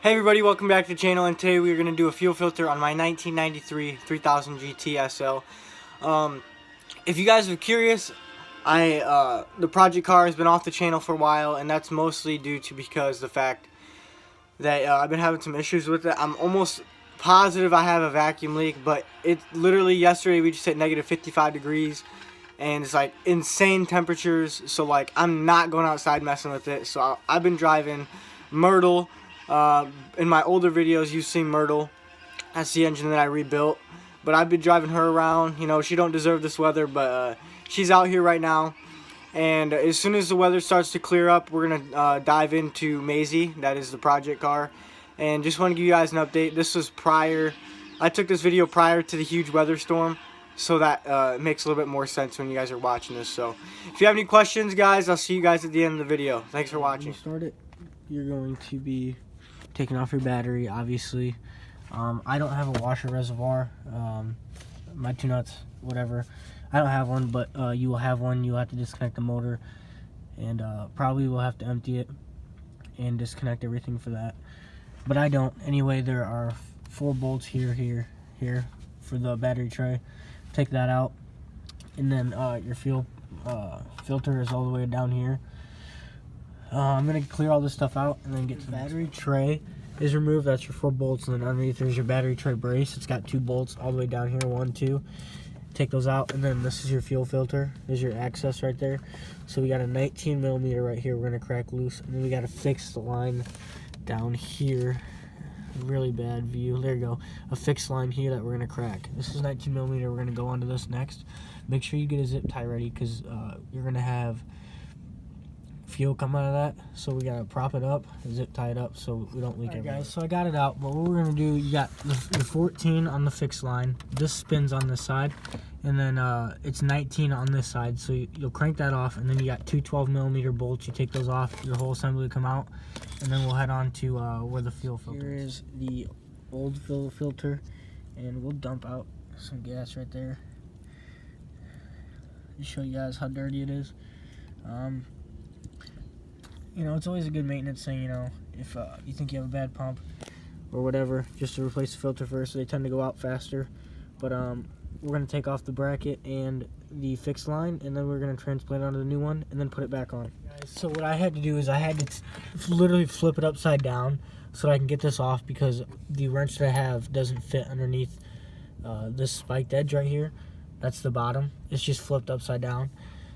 Hey everybody, welcome back to the channel, and today we're going to do a fuel filter on my 1993 3000 GT SL. If you guys are curious, the project car has been off the channel for a while, and that's mostly due to the fact that I've been having some issues with it. I'm almost positive I have a vacuum leak, but it literally yesterday we just hit negative 55 degrees, and it's like insane temperatures, so like I'm not going outside messing with it. So I've been driving Myrtle. In my older videos, you've seen Myrtle. That's the engine that I rebuilt. But I've been driving her around. You know, she don't deserve this weather, but she's out here right now. And as soon as the weather starts to clear up, we're going to dive into Maisie. That is the project car. And just want to give you guys an update. This was prior. I took this video prior to the huge weather storm, so that makes a little bit more sense when you guys are watching this. So if you have any questions, guys, I'll see you guys at the end of the video. Thanks for watching. When you start it, you're going to be taking off your battery, obviously. I don't have a washer reservoir. My two nuts, whatever. I don't have one, but you will have one. You'll have to disconnect the motor, and probably will have to empty it and disconnect everything for that. But I don't. Anyway, there are 4 bolts here for the battery tray. Take that out, and then your fuel filter is all the way down here. I'm going to clear all this stuff out and then get to the battery tray is removed. That's your 4 bolts, and then underneath there's your battery tray brace. It's got 2 bolts all the way down here, 1, 2. Take those out, and then this is your fuel filter. There's your access right there. So we got a 19 millimeter right here we're going to crack loose, and then we got a fixed line down here. Really bad view. There you go. A fixed line here that we're going to crack. This is 19 millimeter. We're going to go onto this next. Make sure you get a zip tie ready, because you're going to have fuel come out of that, so we gotta prop it up, zip tie it up so we don't leak it. Guys, so I got it out, but what we're gonna do, you got the 14 on the fixed line, this spins on this side, and then it's 19 on this side, so you'll crank that off, and then you got 2 12 millimeter bolts. You take those off, your whole assembly will come out, and then we'll head on to where the fuel filter is. Here is the old fuel filter, and we'll dump out some gas right there to show you guys how dirty it is. You know, it's always a good maintenance thing, you know, if you think you have a bad pump or whatever, just to replace the filter first. They tend to go out faster. But we're going to take off the bracket and the fixed line, and then we're going to transplant onto the new one and then put it back on. So what I had to do is I had to literally flip it upside down so that I can get this off, because the wrench that I have doesn't fit underneath this spiked edge right here. That's the bottom. It's just flipped upside down.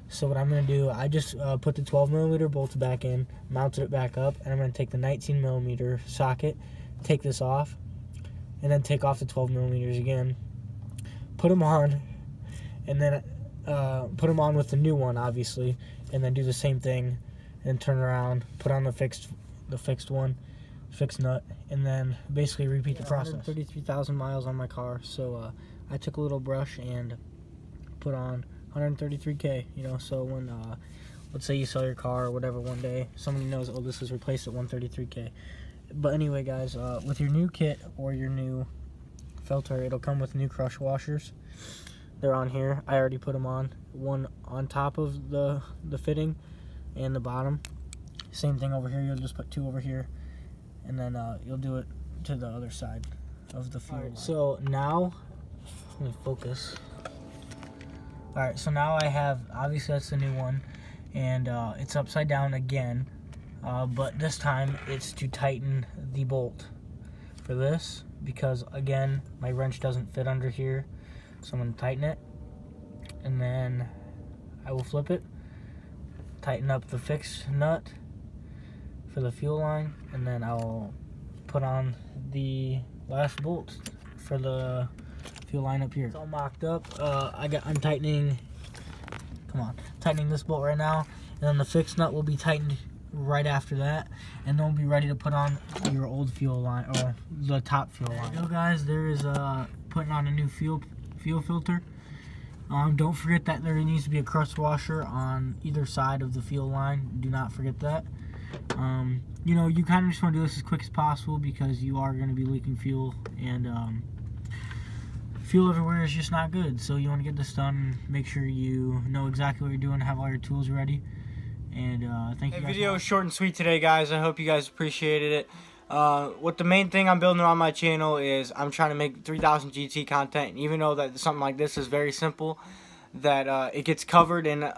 So what I'm going to do, I just put the 12 millimeter bolts back in, mounted it back up, and I'm going to take the 19 millimeter socket, take this off, and then take off the 12 millimeters again, put them on, and then put them on with the new one, obviously, and then do the same thing, and turn around, put on the fixed one, fixed nut, and then basically repeat the process. 133,000 miles on my car, so I took a little brush and put on 133K, you know, so when, let's say you sell your car or whatever one day, somebody knows, oh, this was replaced at 133K. But anyway, guys, with your new kit or your new filter, it'll come with new crush washers. They're on here. I already put them on. One on top of the fitting and the bottom. Same thing over here. You'll just put 2 over here, and then you'll do it to the other side of the fuel. Right, so now, let me focus. Alright, so now I have, obviously that's the new one, and it's upside down again, but this time it's to tighten the bolt for this, because again, my wrench doesn't fit under here, so I'm going to tighten it, and then I will flip it, tighten up the fixed nut for the fuel line, and then I'll put on the last bolt for the fuel line up here. It's all mocked up. I'm tightening this bolt right now, and then the fixed nut will be tightened right after that, and then we'll be ready to put on your old fuel line, or the top fuel line. There you go, guys. There is putting on a new fuel filter. Don't forget that there needs to be a crush washer on either side of the fuel line. Do not forget that. You know, you kind of just want to do this as quick as possible, because you are going to be leaking fuel, and fuel everywhere is just not good. So you want to get this done, make sure you know exactly what you're doing, have all your tools ready, and thank you guys. The video is short and sweet today, guys. I hope you guys appreciated it. What the main thing I'm building on my channel is I'm trying to make 3000 GT content, and even though that something like this is very simple, that it gets covered, and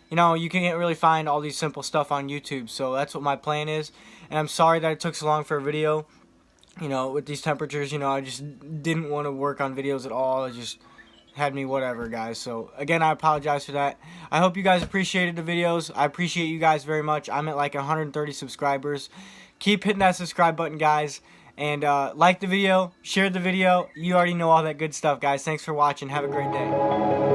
you know, you can't really find all these simple stuff on YouTube. So that's what my plan is, and I'm sorry that it took so long for a video. You know, with these temperatures, you know, I just didn't want to work on videos at all. It just had me whatever, guys. So again, I apologize for that. I hope you guys appreciated the videos. I appreciate you guys very much. I'm at like 130 subscribers. Keep hitting that subscribe button, guys, and like the video, share the video. You already know all that good stuff, guys. Thanks for watching. Have a great day.